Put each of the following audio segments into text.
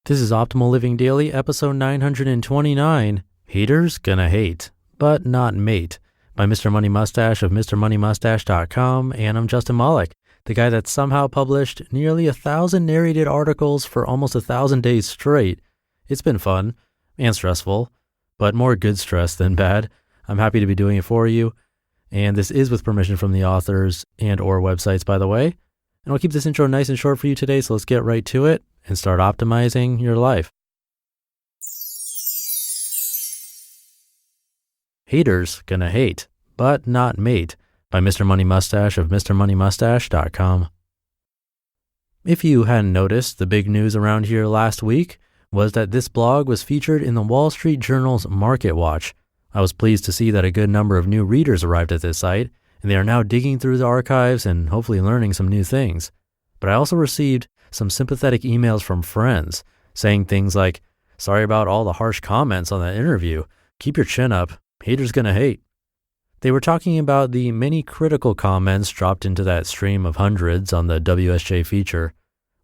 This is Optimal Living Daily, episode 929, Haters Gonna Hate, But Not Mate, by Mr. Money Mustache of MrMoneyMustache.com, and I'm Justin Malik, the guy that somehow published nearly 1,000 narrated articles for almost 1,000 days straight. It's been fun and stressful, but more good stress than bad. I'm happy to be doing it for you, and this is with permission from the authors and or websites, by the way. And I'll keep this intro nice and short for you today, so let's get right to it and start optimizing your life. Haters Gonna Hate, But Not Mate, by Mr. Money Mustache of MrMoneyMustache.com. If you hadn't noticed, the big news around here last week was that this blog was featured in the Wall Street Journal's Market Watch. I was pleased to see that a good number of new readers arrived at this site, and they are now digging through the archives and hopefully learning some new things. But I also received some sympathetic emails from friends saying things like, "Sorry about all the harsh comments on that interview. Keep your chin up. Haters gonna hate." They were talking about the many critical comments dropped into that stream of hundreds on the WSJ feature.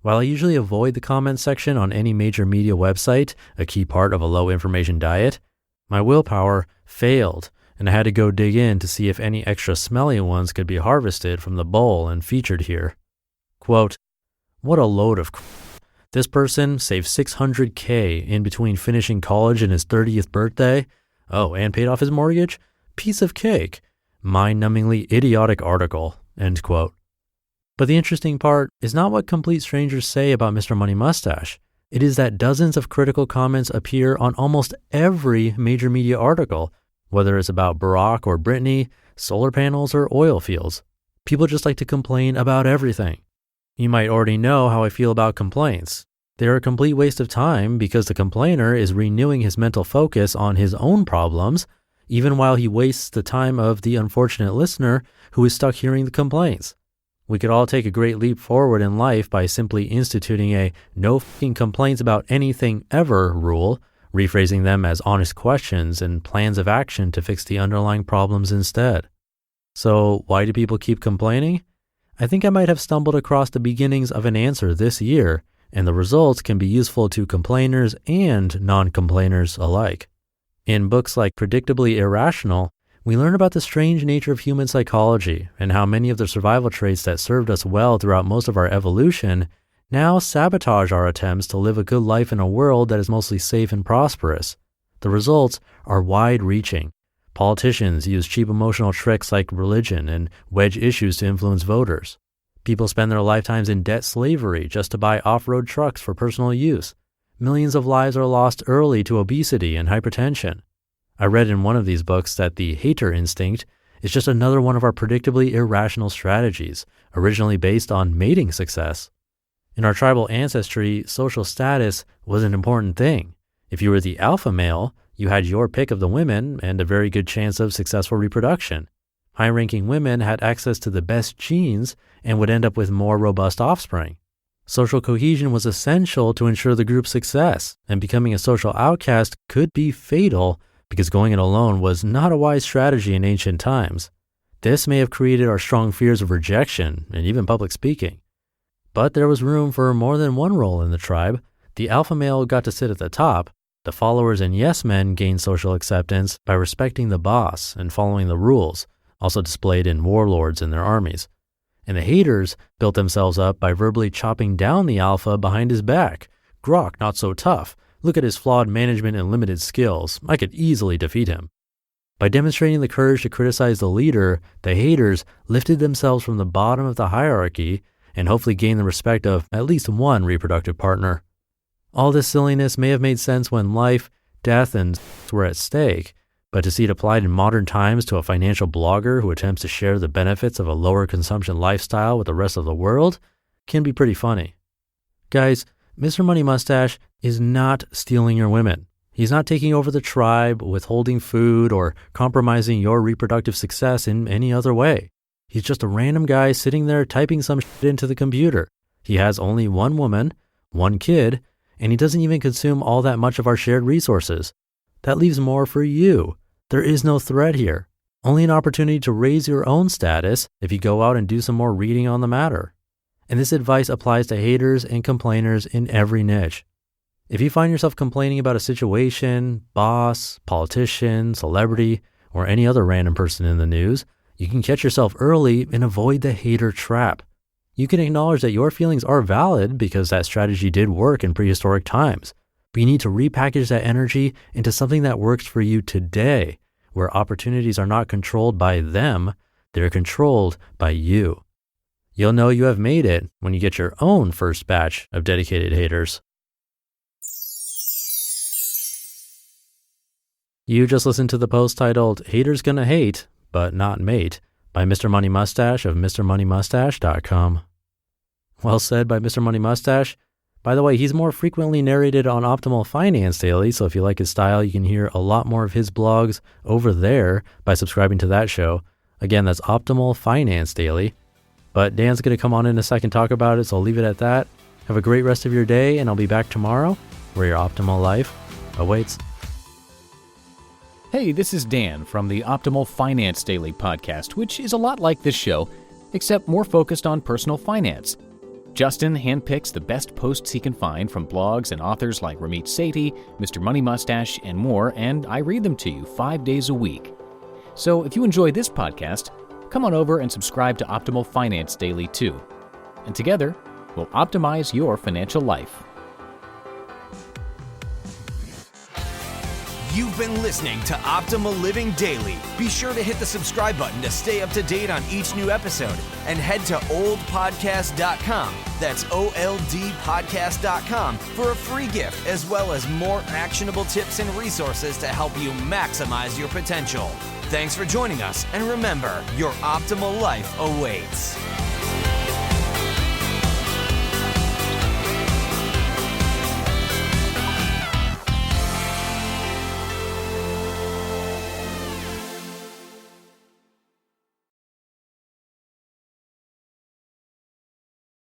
While I usually avoid the comment section on any major media website, a key part of a low information diet, my willpower failed, and I had to go dig in to see if any extra smelly ones could be harvested from the bowl and featured here. Quote, "What a load of This person saved $600K in between finishing college and his 30th birthday. Oh, and paid off his mortgage? Piece of cake. Mind-numbingly idiotic article." End quote. But the interesting part is not what complete strangers say about Mr. Money Mustache. It is that dozens of critical comments appear on almost every major media article, whether it's about Barack or Britney, solar panels, or oil fields. People just like to complain about everything. You might already know how I feel about complaints. They're a complete waste of time because the complainer is renewing his mental focus on his own problems, even while he wastes the time of the unfortunate listener who is stuck hearing the complaints. We could all take a great leap forward in life by simply instituting a no fucking complaints about anything ever rule, rephrasing them as honest questions and plans of action to fix the underlying problems instead. So why do people keep complaining? I think I might have stumbled across the beginnings of an answer this year, and the results can be useful to complainers and non-complainers alike. In books like Predictably Irrational, we learn about the strange nature of human psychology and how many of the survival traits that served us well throughout most of our evolution now sabotage our attempts to live a good life in a world that is mostly safe and prosperous. The results are wide-reaching. Politicians use cheap emotional tricks like religion and wedge issues to influence voters. People spend their lifetimes in debt slavery just to buy off-road trucks for personal use. Millions of lives are lost early to obesity and hypertension. I read in one of these books that the hater instinct is just another one of our predictably irrational strategies, originally based on mating success. In our tribal ancestry, social status was an important thing. If you were the alpha male, you had your pick of the women and a very good chance of successful reproduction. High-ranking women had access to the best genes and would end up with more robust offspring. Social cohesion was essential to ensure the group's success, and becoming a social outcast could be fatal because going it alone was not a wise strategy in ancient times. This may have created our strong fears of rejection and even public speaking. But there was room for more than one role in the tribe. The alpha male got to sit at the top. The followers and yes men gained social acceptance by respecting the boss and following the rules, also displayed in warlords and their armies. And the haters built themselves up by verbally chopping down the alpha behind his back. "Grok, not so tough. Look at his flawed management and limited skills. I could easily defeat him." By demonstrating the courage to criticize the leader, the haters lifted themselves from the bottom of the hierarchy and hopefully gained the respect of at least one reproductive partner. All this silliness may have made sense when life, death, and were at stake, but to see it applied in modern times to a financial blogger who attempts to share the benefits of a lower consumption lifestyle with the rest of the world can be pretty funny. Guys, Mr. Money Mustache is not stealing your women. He's not taking over the tribe, withholding food, or compromising your reproductive success in any other way. He's just a random guy sitting there typing some shit into the computer. He has only one woman, one kid, and he doesn't even consume all that much of our shared resources. That leaves more for you. There is no threat here. Only an opportunity to raise your own status if you go out and do some more reading on the matter. And this advice applies to haters and complainers in every niche. If you find yourself complaining about a situation, boss, politician, celebrity, or any other random person in the news, you can catch yourself early and avoid the hater trap. You can acknowledge that your feelings are valid because that strategy did work in prehistoric times, but you need to repackage that energy into something that works for you today, where opportunities are not controlled by them, they're controlled by you. You'll know you have made it when you get your own first batch of dedicated haters. You just listened to the post titled Haters Gonna Hate, But Not Mate by Mr. Money Mustache of MrMoneyMustache.com. Well said by Mr. Money Mustache. By the way, he's more frequently narrated on Optimal Finance Daily, so if you like his style, you can hear a lot more of his blogs over there by subscribing to that show. Again, that's Optimal Finance Daily. But Dan's going to come on in a second, talk about it, so I'll leave it at that. Have a great rest of your day, and I'll be back tomorrow where your optimal life awaits. Hey, this is Dan from the Optimal Finance Daily podcast, which is a lot like this show, except more focused on personal finance. Justin handpicks the best posts he can find from blogs and authors like Ramit Sethi, Mr. Money Mustache, and more, and I read them to you 5 days a week. So if you enjoy this podcast, come on over and subscribe to Optimal Finance Daily too. And together, we'll optimize your financial life. You've been listening to Optimal Living Daily. Be sure to hit the subscribe button to stay up to date on each new episode and head to oldpodcast.com. That's OLDpodcast.com for a free gift as well as more actionable tips and resources to help you maximize your potential. Thanks for joining us, and remember, your optimal life awaits.